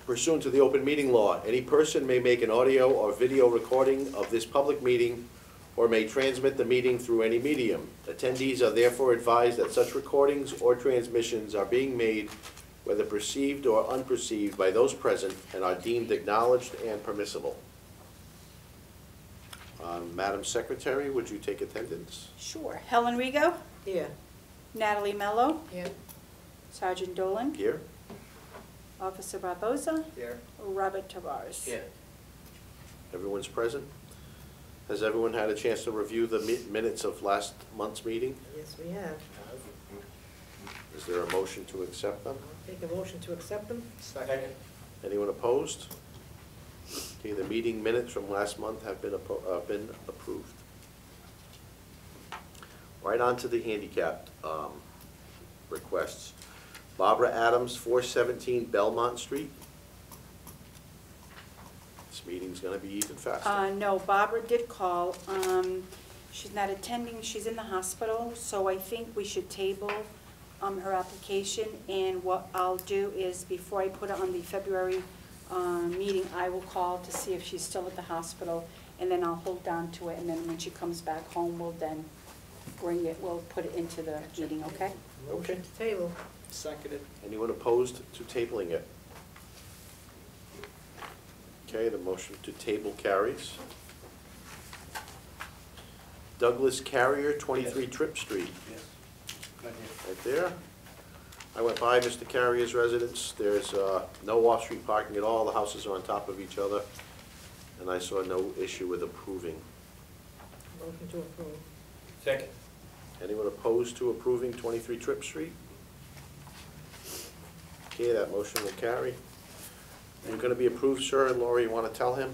Pursuant to the open meeting law, any person may make an audio or video recording of this public meeting or may transmit the meeting through any medium. Attendees are therefore advised that such recordings or transmissions are being made, whether perceived or unperceived, by those present and are deemed acknowledged and permissible. Madam Secretary, would you take attendance? Sure. Helen Rigo, Here. Natalie Mello, Here. Sergeant Dolan, Here? Officer Barboza, Here. Robert Tavares. Here. Everyone's present? Has everyone had a chance to review the minutes of last month's meeting? Yes, we have. Is there a motion to accept them? Take a motion to accept them. Second. Anyone opposed? Okay, the meeting minutes from last month have been approved. Right on to the handicapped requests. Barbara Adams, 417 Belmont Street. This meeting's gonna be even faster. No, Barbara did call. She's not attending, she's in the hospital, so I think we should table her application. And what I'll do is, before I put it on the February meeting, I will call to see if she's still at the hospital, and then I'll hold down to it, and then when she comes back home, we'll then bring it, we'll put it into the meeting, okay? Motion to table. Seconded. Anyone opposed to tabling it? Okay, the motion to table carries. Douglas Carrier, 23 Tripp Street. Yes. Right Right there. I went by Mr. Carrier's residence. There's no off-street parking at all. The houses are on top of each other. And I saw no issue with approving. Motion to approve. Second. Anyone opposed to approving 23 Tripp Street? Okay, that motion will carry. You're gonna be approved, sir, and Lori, you wanna tell him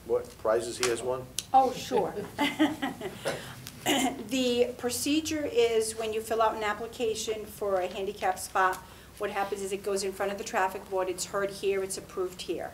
what prizes he has won? Oh, sure. The procedure is, when you fill out an application for a handicap spot, what happens is it goes in front of the traffic board, it's heard here, it's approved here.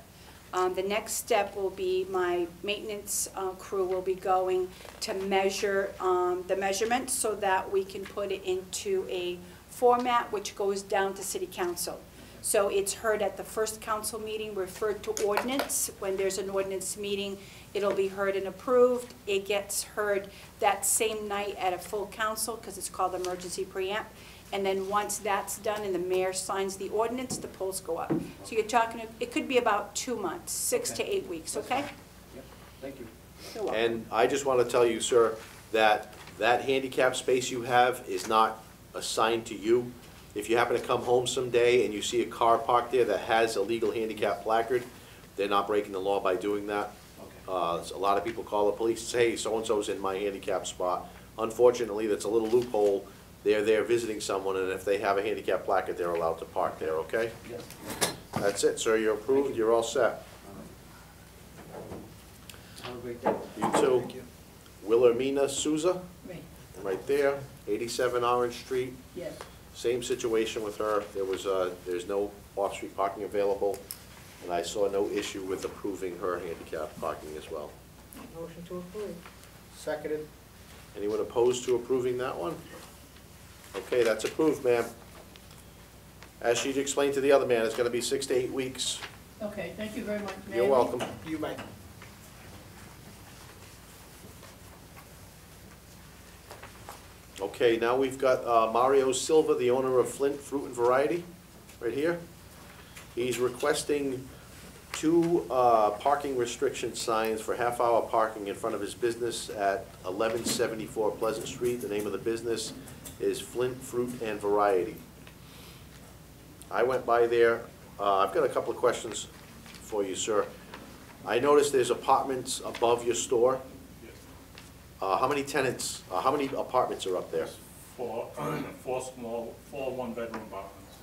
The next step will be my maintenance crew will be going to measure the measurements so that we can put it into a format which goes down to City Council. So it's heard at the first council meeting, referred to ordinance. When there's an ordinance meeting, it'll be heard and approved. It gets heard that same night at a full council, because it's called emergency preempt. And then once that's done and the mayor signs the ordinance, the polls go up. So you're talking, it could be about 2 months, 6 to 8 weeks, okay? Yep. Thank you. You're welcome. And I just wanna tell you, sir, that that handicap space you have is not assigned to you. If you happen to come home someday and you see a car parked there that has a legal handicap placard, they're not breaking the law by doing that. Okay. A lot of people call the police and say, hey, so-and-so's in my handicap spot. Unfortunately, that's a little loophole. They're there visiting someone, and if they have a handicap placard, they're allowed to park there, okay? Yes. That's it, sir, you're approved, you're all set. Have a great day. You too. Thank you. Wilhelmina Souza, Right. right there, 87 Orange Street. Yes. Same situation with her. There's no off-street parking available, and I saw no issue with approving her handicap parking as well. Motion to approve. Seconded. Anyone opposed to approving that one? Okay, that's approved, ma'am. As she explained to the other man, it's gonna be 6 to 8 weeks. Okay, thank you very much. May You're I welcome. You may. Okay, now we've got Mario Silva, the owner of Flint Fruit and Variety, right here. He's requesting 2 parking restriction signs for half-hour parking in front of his business at 1174 Pleasant Street. The name of the business is Flint Fruit and Variety. I went by there. I've got a couple of questions for you, sir. I noticed there's apartments above your store. How many tenants, how many apartments are up there? Four one-bedroom apartments.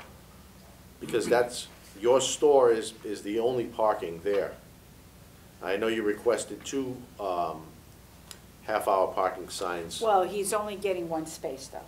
Because that's, your store is the only parking there. I know you requested 2 half-hour parking signs. Well, he's only getting 1 space, though.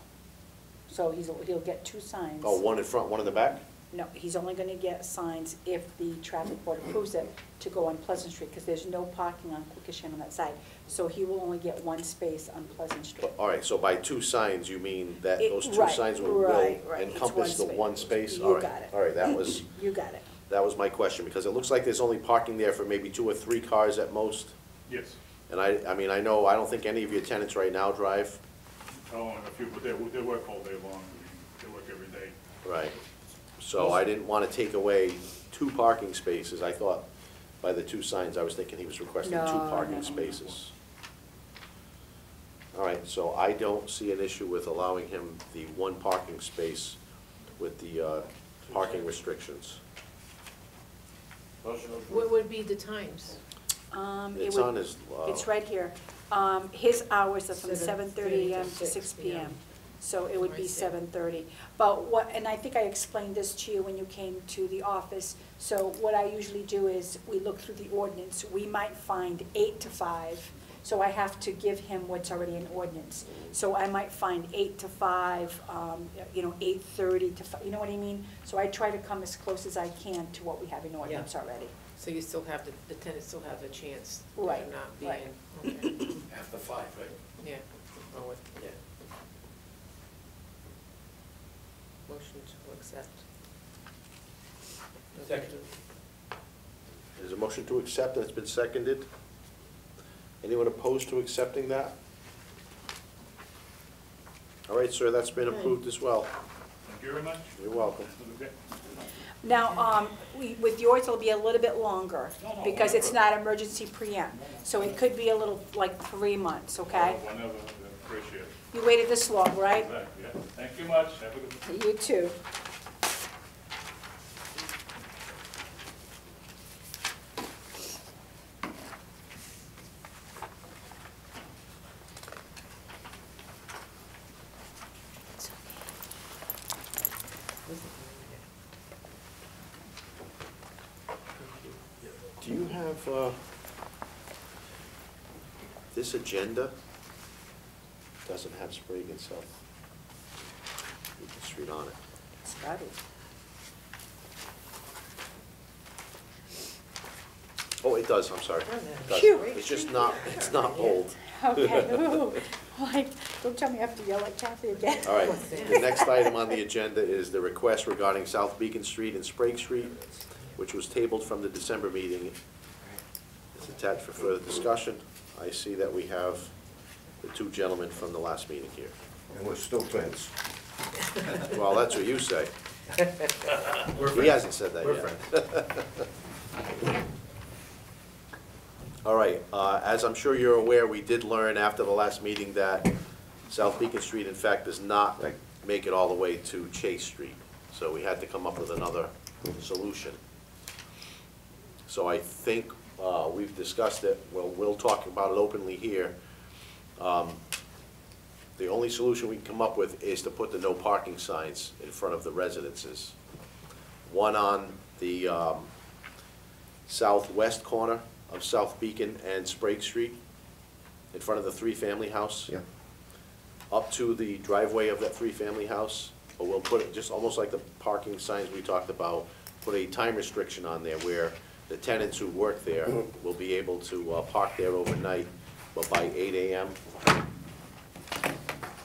So he'll get 2 signs. Oh, 1 in front, 1 in the back? No, he's only gonna get signs if the traffic board approves it to go on Pleasant Street, because there's no parking on Quikasham on that side. So he will only get 1 space on Pleasant Street. All right, so by 2 signs, you mean that those 2 Right, signs will right, right. It's encompass the 1 space? You All right, got it. all right, that was, You got it. That was my question, because it looks like there's only parking there for maybe 2 or 3 cars at most. Yes. And I mean, I don't think any of your tenants right now drive. Oh, and a few, but they work all day long. They work every day. Right. So I didn't want to take away 2 parking spaces. I thought by the 2 signs, I was thinking he was requesting 2 No, parking no. spaces. All right, so I don't see an issue with allowing him the 1 parking space with the parking restrictions. What would be the times? It's It on would, his, it's right here. His hours are from 7:30 7:30 AM to to 6 6 PM. PM. So it would be I see. 7:30. But what, and I think I explained this to you when you came to the office. So what I usually do is, we look through the ordinance. We might find 8 to 5, so I have to give him what's already in ordinance. So I might find 8 to 5, 8:30 to 5, you know what I mean? So I try to come as close as I can to what we have in ordinance already. So you still have, the tenants still have the chance Right, of not right. being, okay, After 5, right? yeah. Oh, yeah. Motion to accept. Second. there's a motion to accept, and it's been seconded. Anyone opposed to accepting that? All right, sir, that's been approved as well. Thank you very much. You're welcome. Okay. Now, with yours, it'll be a little bit longer, because it's not emergency preempt. So it could be a little, like 3 months, okay? Whenever, I appreciate it. You waited this long, right? Yeah, thank you much. Have a good. You too. Do you have, this agenda doesn't have Sprague and South Beacon Street on it. Started. Oh, it does, I'm sorry. Oh, It no. does. Phew. It's just not, it's not bold. Okay, ooh, like, don't tell me I have to yell at Kathy again. All right, the next item on the agenda is the request regarding South Beacon Street and Sprague Street, which was tabled from the December meeting. It's attached for further discussion. I see that we have the 2 gentlemen from the last meeting here. And we're still friends. Well, that's what you say. He hasn't said that yet. All right, as I'm sure you're aware, we did learn after the last meeting that South Beacon Street, in fact, does not make it all the way to Chase Street. So we had to come up with another solution. So I think we've discussed it, well, we'll talk about it openly here. The only solution we can come up with is to put the no parking signs in front of the residences. One on the southwest corner of South Beacon and Sprague Street, in front of the 3-family house. Yeah. Up to the driveway of that 3-family house, but we'll put it, just almost like the parking signs we talked about, put a time restriction on there where the tenants who work there will be able to park there overnight, but by 8 AM,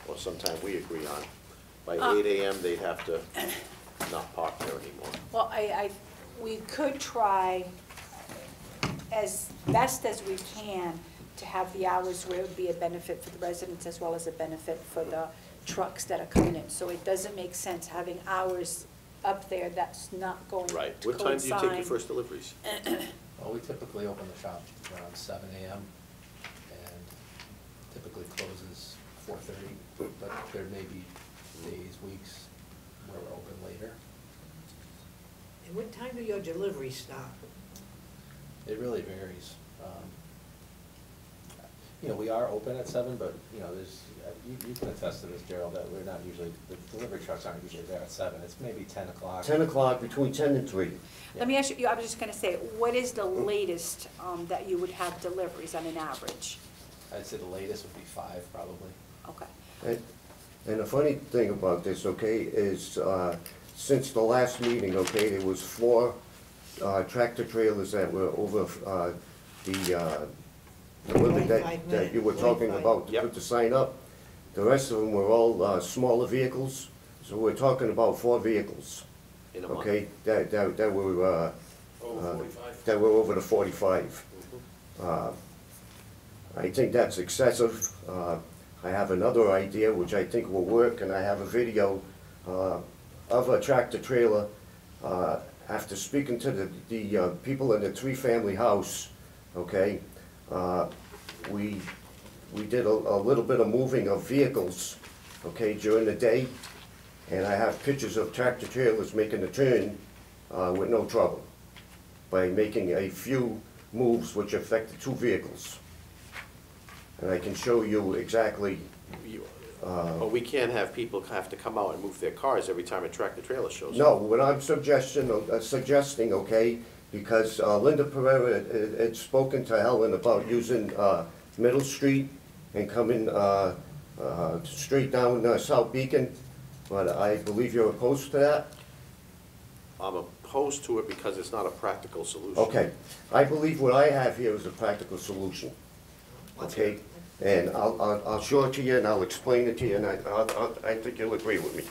or sometime we agree on, by 8 AM, they'd have to not park there anymore. Well, we could try as best as we can to have the hours where it would be a benefit for the residents as well as a benefit for the trucks that are coming in. So it doesn't make sense having hours up there that's not going to Right. coincide. What time do you take your first deliveries? Well, we typically open the shop around 7 AM and typically closes 4:30, but there may be days, weeks where we're open later. And what time do your deliveries stop? It really varies. We are open at 7, but, there's, you can attest to this, Gerald, that we're not usually, the delivery trucks aren't usually there at 7. It's maybe 10 o'clock. 10 o'clock, between 10 and 3. Let me ask you, I was just gonna say, what is the latest that you would have deliveries on an average? I'd say the latest would be 5, probably. Okay. And the funny thing about this, okay, is since the last meeting, okay, there was 4 tractor trailers that were over the building 25 that you were talking 25. about to Yep. put the sign up. The rest of them were all smaller vehicles, so we're talking about 4 vehicles, In a month? okay, that were that we're over the 45. I think that's excessive. I have another idea which I think will work, and I have a video of a tractor trailer. After speaking to the people in the three-family house, okay, we did a little bit of moving of vehicles, okay, during the day, and I have pictures of tractor trailers making a turn with no trouble by making a few moves which affected two vehicles. And I can show you exactly, But we can't have people have to come out and move their cars every time a tractor trailer shows up. no, what I'm suggesting, okay, because Linda Pereira had spoken to Helen about using Middle Street and coming straight down South Beacon, but I believe you're opposed to that? I'm opposed to it because it's not a practical solution. Okay, I believe what I have here is a practical solution, okay? And I'll show it to you and I'll explain it to you, and I think you'll agree with me.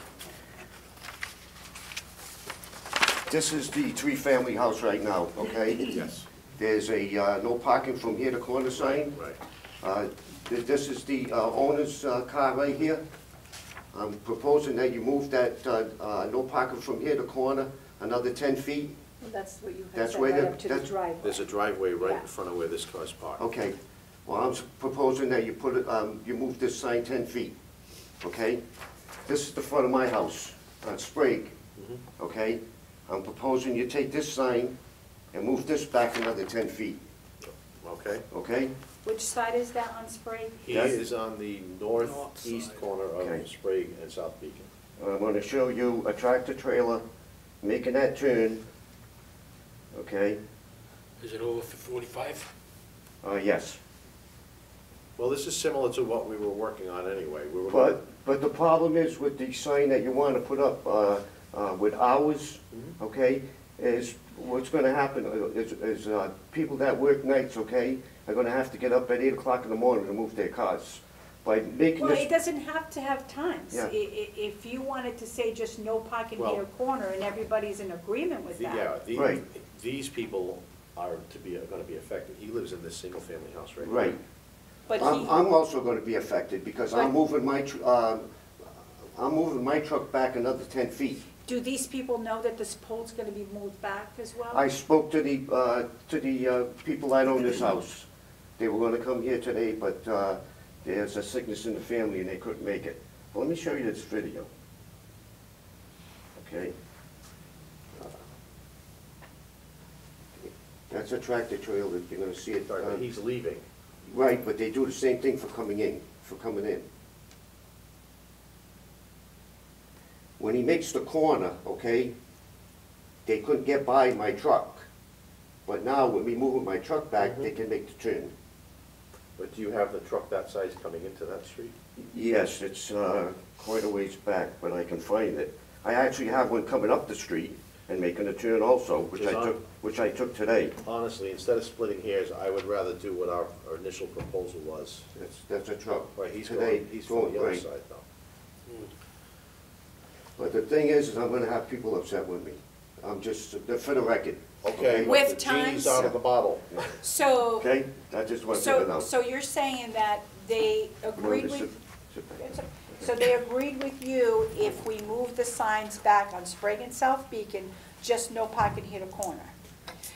This is the three-family house right now, okay? Yes, There's a no parking from here to corner sign. right. This is the owner's car right here. I'm proposing that you move that no parking from here to corner another 10 feet. Well, that's what you had That's said, where right the- up to the that's- driveway. There's a driveway right in Yeah. front of where this car's parked. Okay, well, I'm proposing that you put it, you move this sign 10 feet, okay? This is the front of my house on Sprague, okay? I'm proposing you take this sign and move this back another 10 feet, Okay? okay? Which side is that on Sprague? He Yes. is on the northeast corner Okay. of Sprague and South Beacon. I'm gonna show you a tractor trailer making that turn, okay? Is it over for 45? Yes. Well, this is similar to what we were working on anyway. We were But the problem is with the sign that you wanna put up with hours, okay, is what's gonna happen is people that work nights, okay, are gonna have to get up at 8 o'clock in the morning to move their cars. By making Well, it this, doesn't have to have times. Yeah. If you wanted to say just no parking Well- near corner and everybody's in agreement with Yeah, that. Right. these people are gonna be affected. He lives in this single-family house right here. right. But I'm also gonna be affected because I'm But- moving my truck back another 10 feet. do these people know that this pole's gonna be moved back as well? I spoke to the people that own this house. They were gonna come here today, but there's a sickness in the family and they couldn't make it. Well, let me show you this video. Okay? That's a tractor trailer, you're gonna see it. Sorry, but he's leaving. Right, but they do the same thing for coming in. When he makes the corner, okay, they couldn't get by my truck. But now, when we move my truck back, they can make the turn. But do you have the truck that size coming into that street? Yes, it's quite a ways back, but I can find it. I actually have one coming up the street and making a turn also, which I took today. Honestly, instead of splitting hairs, I would rather do what our initial proposal was. That's a truck. Right, he's Today, going, he's from the other right. side though. But the thing is I'm gonna have people upset with me. I'm just, for the record. Okay, With but the genie's times- out of the bottle. So, Okay? I just want you to know. so you're saying that they agreed Well, with, this is- so they agreed with you if we move the signs back on Sprague and South Beacon, just no parking here to corner?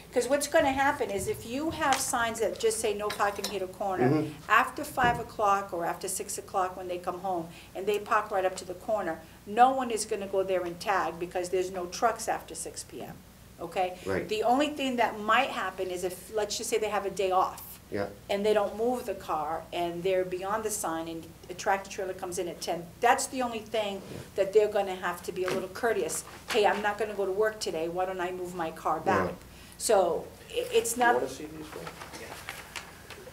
Because what's gonna happen is if you have signs that just say no parking here to corner, Mhm. after 5 o'clock or after 6 o'clock when they come home, and they park right up to the corner, no one is gonna go there and tag because there's no trucks after 6 PM, okay? Right. The only thing that might happen is if, let's just say they have a day off, Yeah, and they don't move the car, and they're beyond the sign, and a tractor trailer comes in at 10, that's the only thing that they're gonna have to be a little courteous. Hey, I'm not gonna go to work today, why don't I move my car back? Yeah. So, it's You not, wanna see these ones?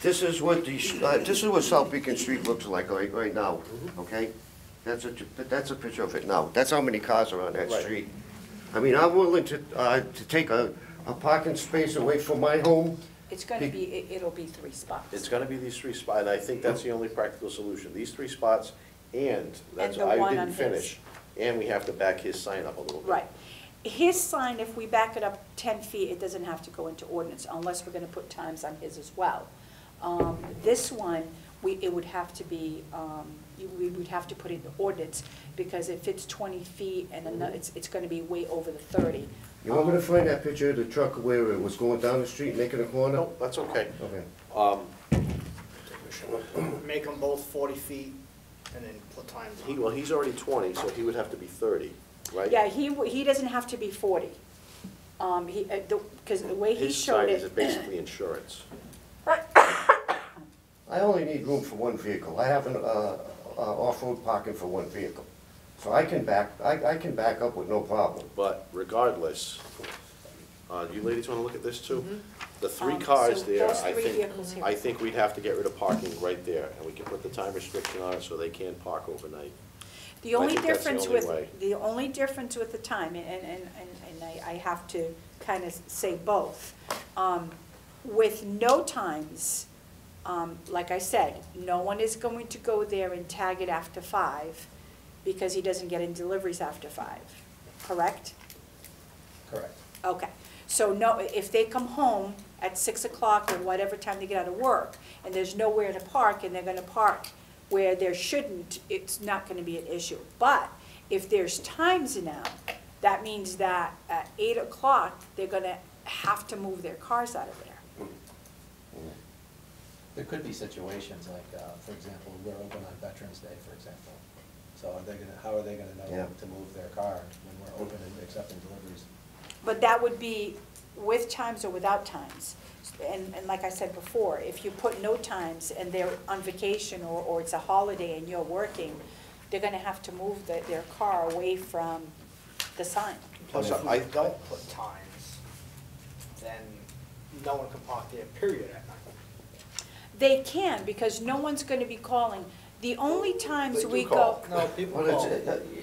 this is what South Beacon Street looks like right now, okay? That's a picture of it now. That's how many cars are on that Right. street. I mean, I'm willing to take a parking space away from my home. it's gonna be, it'll be 3 spots. It's gonna be these 3 spots, and I think that's the only practical solution. These 3 spots, and that's, the I one on didn't his. finish, and we have to back his sign up a little bit. Right. his sign, if we back it up 10 feet, it doesn't have to go into ordinance unless we're gonna put times on his as well. This one, it would have to be, we would have to put in the ordinance, because if it's 20 feet and then it's gonna be way over the 30. You want me to find that picture of the truck where it was going down the street, making a corner? No, that's okay. Okay. Make them both 40 feet and then put times on. Well, he's already 20, so he would have to be 30, right? Yeah, he doesn't have to be 40. Because the way he His showed side is it. basically insurance. I only need room for one vehicle. I have an off-road parking for one vehicle. So I can back up with no problem. But regardless, you ladies wanna look at this too? The three So cars there, those three vehicles here. I think we'd have to get rid of parking right there, and we can put the time restriction on it so they can't park overnight. The only think that's the difference only with, way. the only difference with the time, and I have to kind of say both. With no times, like I said, no one is going to go there and tag it after 5 because he doesn't get in deliveries after 5, correct? Correct. Okay, so no, if they come home at 6 o'clock or whatever time they get out of work, and there's nowhere to park, and they're gonna park where there shouldn't, it's not gonna be an issue. But if there's times now, that means that at 8 o'clock, they're gonna have to move their cars out of there. There could be situations like, for example, we're open on Veterans Day, for example. So how are they gonna know Yeah. to move their car when we're open and accepting deliveries? But that would be with times or without times. And like I said before, if you put no times and they're on vacation or it's a holiday and you're working, they're gonna have to move their car away from the sign. Plus, Plus, if I- we don't put times, then no one can park there, period, at night. They can, because no one's gonna be calling. The only times They do we go. call. No, people Well, call.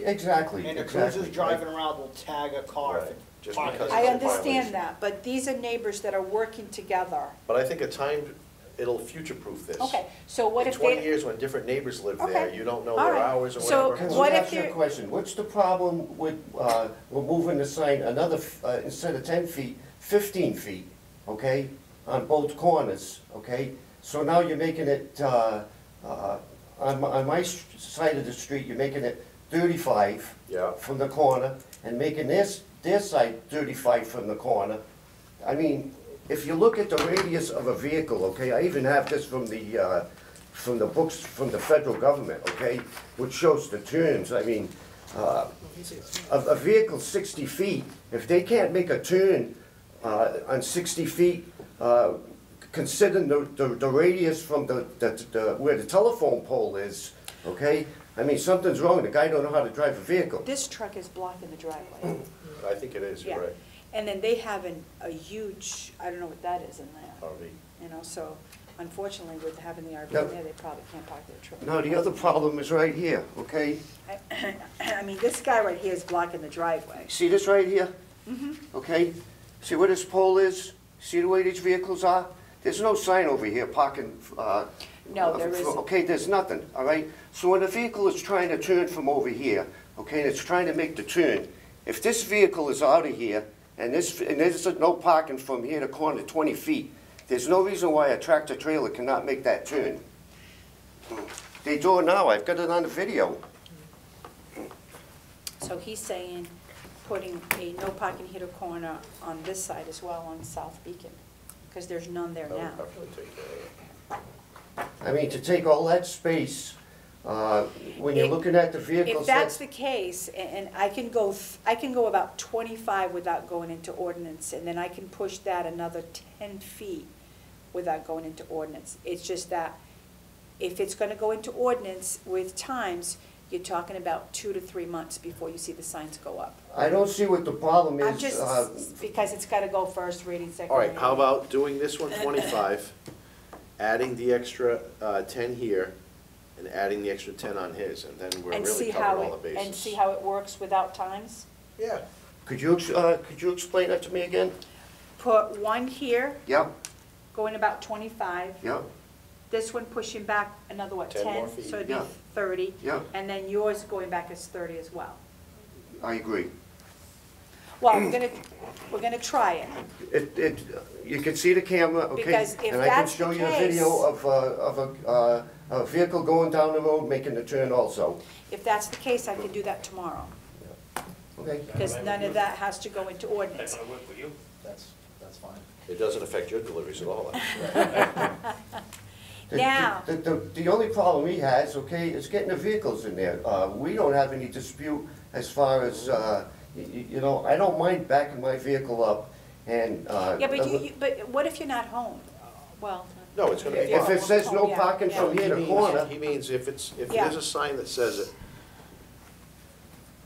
exactly, And the exactly. cruisers driving around will tag a car if Right, it just parked because there. I it's a understand violation. that, but these are neighbors that are working together. But I think a time, it'll future-proof this. Okay, so what if In 20 they? years, when different neighbors live there, Okay. you don't know All their right. hours or So whatever. Can what I if ask you a you're- question? What's the problem with, we're moving the sign another, instead of 10 feet, 15 feet, okay? On both corners, okay? So now you're making it, on my side of the street, you're making it 35 Yeah. from the corner, and making their side 35 from the corner. I mean, if you look at the radius of a vehicle, okay, I even have this from the books from the federal government, okay, which shows the turns. I mean, a vehicle 60 feet, if they can't make a turn on 60 feet, considering the radius from where the telephone pole is, okay? I mean, something's wrong. The guy don't know how to drive a vehicle. This truck is blocking the driveway. I think it is, Yeah. you're right. And then they have a huge, I don't know what that is in there, RV. you know, so unfortunately with having the RV Yep. there, they probably can't park their truck. Now, the other problem is right here, okay? I mean, this guy right here is blocking the driveway. See this right here? Okay? See where this pole is? See the way these vehicles are? There's no sign over here parking. No, there isn't. Okay, there's nothing, all right? So when a vehicle is trying to turn from over here, okay, and it's trying to make the turn, if this vehicle is out of here, and there's no parking from here to corner 20 feet, there's no reason why a tractor trailer cannot make that turn. They do it now, I've got it on the video. So he's saying putting a no parking here to corner on this side as well on South Beacon, because there's none there That would now. definitely take care of it. I mean, to take all that space, when you're If- looking at the vehicles. If that's the case, and I can go about 25 without going into ordinance, and then I can push that another 10 feet without going into ordinance. It's just that if it's gonna go into ordinance with times, you're talking about 2 to 3 months before you see the signs go up. I don't see what the problem is. I'm just, because it's gotta go first reading, second All reading. right, how about doing this one 25, adding the extra 10 here, and adding the extra 10 on his, and then we're And see really how covering all the it, bases. and see how it works without times? Yeah. Could you explain that to me again? Put one here, Yep, going about 25. yep, This one pushing back another, what, 10 more 10? feet. So it'd be Yeah. 30. Yeah. And then yours going back is 30 as well. I agree. Well, we're gonna try it. You can see the camera, okay? Because if And I can that's the show you a case- video of a vehicle going down the road making the turn also. If that's the case, I can do that tomorrow, Okay? because none of that has to go into ordinance. That's gonna work for you? That's fine. It doesn't affect your deliveries at all. Now- The only problem he has, okay, is getting the vehicles in there. We don't have any dispute as far as, you know, I don't mind backing my vehicle up and. Yeah, but what if you're not home? Well. No, it's gonna be. If it says no Yeah, parking yeah. from here to corner, He means if Yeah. there's a sign that says it.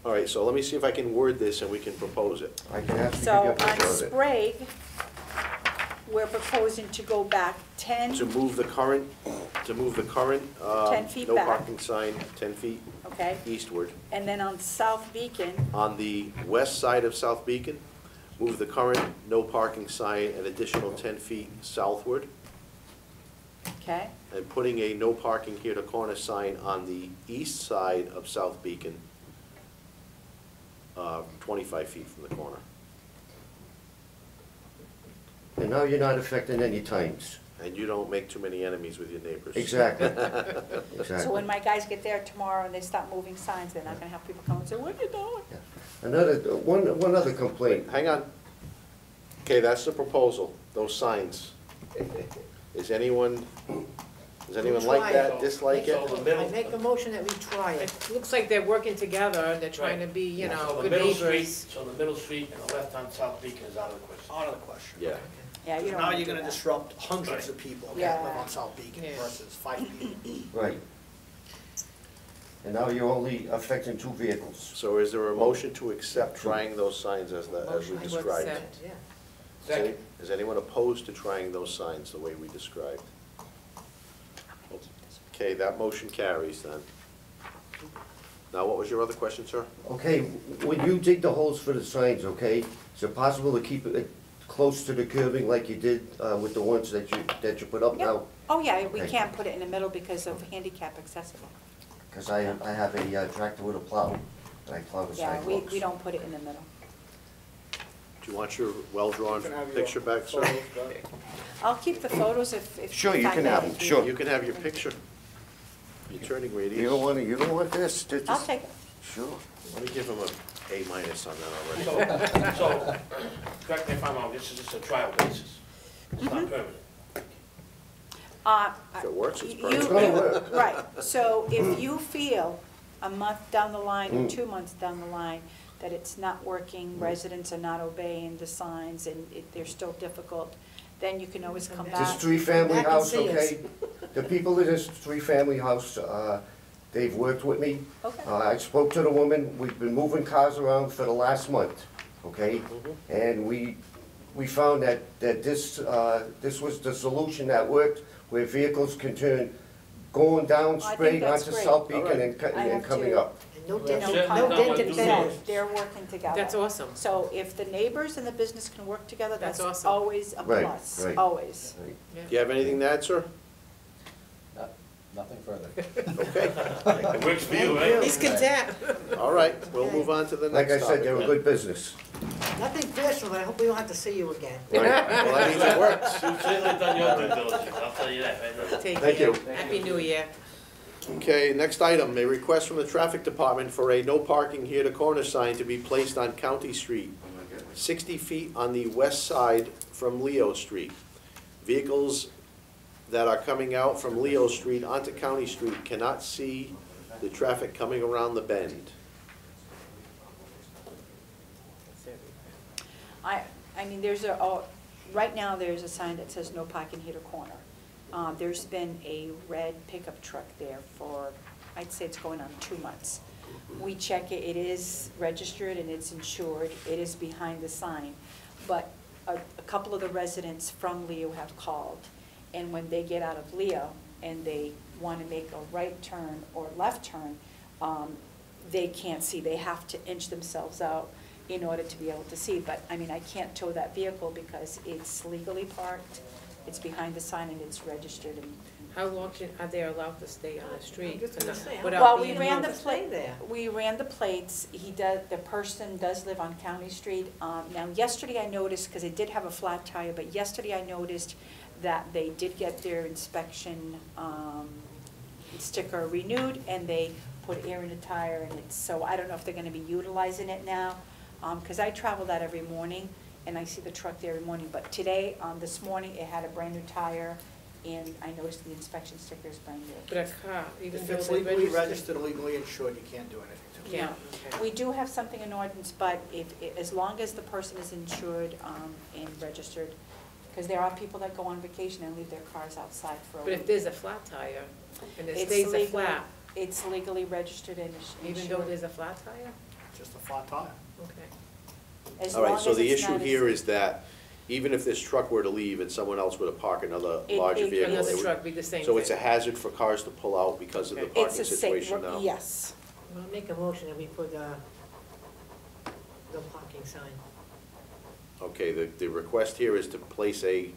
All right, so let me see if I can word this and we can propose it. I can ask you to So get a on picture of it. Sprague, we're proposing to go back 10, To move the current, 10 feet no back. parking sign 10 feet okay? eastward. And then on South Beacon, On the west side of South Beacon, move the current no parking sign an additional 10 feet southward, okay? and putting a no parking here to corner sign on the east side of South Beacon, 25 feet from the corner. And now you're not affecting any times. And you don't make too many enemies with your neighbors. Exactly. So Exactly. when my guys get there tomorrow and they stop moving signs, they're not gonna have people come and say, what are you doing? One other complaint. Hang on. Okay, that's the proposal, those signs. Is anyone like that, dislike it? So the middle- I make a motion that we try it. Looks like they're working together, and they're trying to be, you know, So the good middle street, neighbors. so the middle street and the left on South Beacon is out of the question. Out of the question. Yeah. Yeah, you don't Now wanna you're do gonna that. disrupt hundreds of people that Yeah. live on South Beacon Yeah. versus 5 people. Right. And now you're only affecting 2 vehicles. So is there a motion to accept trying those signs as we Motion to described? accept, yeah. Second. Is anyone opposed to trying those signs the way we described? Okay, that motion carries then. Now, what was your other question, sir? Okay, when you dig the holes for the signs, okay, is it possible to keep it close to the curbing like you did with the ones that you put up Yeah. now? Oh, yeah, we Okay. can't put it in the middle because of handicap accessible. Because I have a tractor with a plow, and I plow the Yeah, sidewalks. we don't put it in the middle. Do you want your well-drawn You can have your picture back, sir? photos done. I'll keep the photos if. Sure, you if I can may. have 'em, sure. You can have your picture. Your turning radius. You don't want this? I'll take it. Sure. Let me give him a A- on that already. So, correct me if I'm wrong, this is just a trial basis. It's Mm-hmm. not permanent. If it works, it's You- perfect. It's gonna work. Right, so if you feel a month down the line or Mm. 2 months down the line that it's not working, residents are not obeying the signs and they're still difficult, then you can always come This back. 3-family Back and house, see us. okay? The people in this 3-family house, they've worked with me. Okay. I spoke to the woman, we've been moving cars around for the last month, okay? And we found that this was the solution that worked, where vehicles can turn going down I think Sprague that's onto great. South Beacon Alright. and I have coming to- up. And no Well, dent, that's no it. no Not dent what in you bed. said. They're working together. That's awesome. So if the neighbors and the business can work together, That's that's awesome. always a Right, plus, right. always. Do you have anything to add, sir? Nothing further. Okay. It works for you, right? He's content. All right, we'll move on to the Like next I topic. said, they're a then. good business. Nothing personal, but I hope we don't have to see you again. Well, that means it works. You've certainly done your due diligence, I'll tell you that right now. Take Thank care. you. Happy New Year. Okay, next item, a request from the traffic department for a no parking here to corner sign to be placed on County Street, 60 feet on the west side from Leo Street. Vehicles that are coming out from Leo Street onto County Street cannot see the traffic coming around the bend. I mean, right now, there's a sign that says no parking here to corner. There's been a red pickup truck there for, I'd say it's going on 2 months. We check it, it is registered and it's insured, it is behind the sign. But a couple of the residents from Leo have called, and when they get out of Leo and they want to make a right turn or left turn, they can't see, they have to inch themselves out in order to be able to see. But, I mean, I can't tow that vehicle because it's legally parked It's behind the sign and it's registered and. How long are they allowed to stay on the street? I'm just gonna say, without Well, we being ran the noticed? plate, there. we ran the plates, the person does live on County Street. Now, yesterday I noticed, because they did have a flat tire, but yesterday I noticed that they did get their inspection, sticker renewed, and they put air in the tire, and it's, so I don't know if they're gonna be utilizing it now, because I travel that every morning, and I see the truck there every morning, but today, this morning, it had a brand-new tire, and I noticed the inspection sticker is brand new. But a car, even If though it's they're legally registered? registered, legally insured, you can't do anything to it. Yeah, Okay. we do have something in ordinance, but as long as the person is insured and registered, because there are people that go on vacation and leave their cars outside for a But if week. there's a flat tire, and it It's stays a legally- flat, It's legally registered and insured. even though there's a flat tire? Just a flat tire. Okay. As All right, long so as the it's issue not a- here is that even if this truck were to leave and someone else were to park another larger it- vehicle, Another it would- truck be the same thing? so it's a hazard for cars to pull out because of the Okay. It's parking a safe, situation now? yes. I'll make a motion that we put, no parking sign. Okay, the request here is to place a,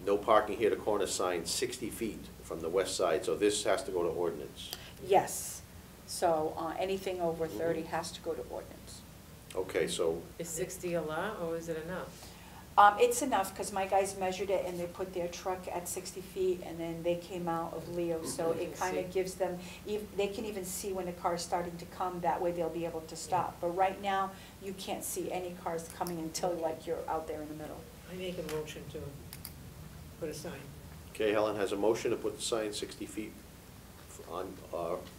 no parking here to corner sign 60 feet from the west side, so this has to go to ordinance. Yes. So anything over 30 has to go to ordinance. Okay, so, Is 60 a lot, or is it enough? It's enough, because my guys measured it, and they put their truck at 60 feet, and then they came out of Leo, so You it can kind of see. gives them, they can even see when the car's starting to come, that way they'll be able to stop. But right now, you can't see any cars coming until like you're out there in the middle. I make a motion to put a sign. okay, Helen has a motion to put the sign 60 feet on,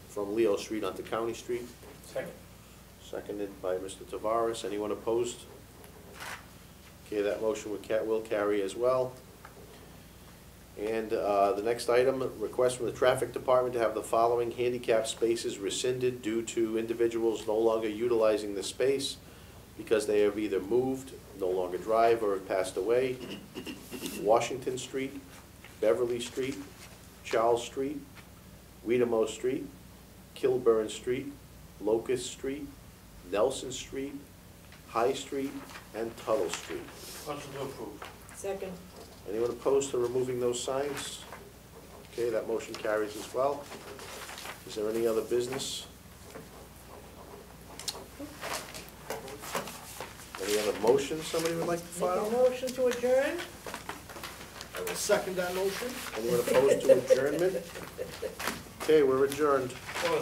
from Leo Street onto County Street, Second. seconded by Mr. Tavares. Anyone opposed? Okay, that motion will carry as well. And the next item, request from the Traffic Department to have the following handicap spaces rescinded due to individuals no longer utilizing the space because they have either moved, no longer drive, or have passed away. Washington Street, Beverly Street, Charles Street, Weedamo Street, Kilburn Street, Locust Street, Nelson Street, High Street, and Tuttle Street. Motion to approve. Second. Anyone opposed to removing those signs? Okay, that motion carries as well. Is there any other business? Any other motions somebody would like to Make a file? motion to adjourn? I will second that motion. Anyone opposed to adjournment? Okay, we're adjourned. Well,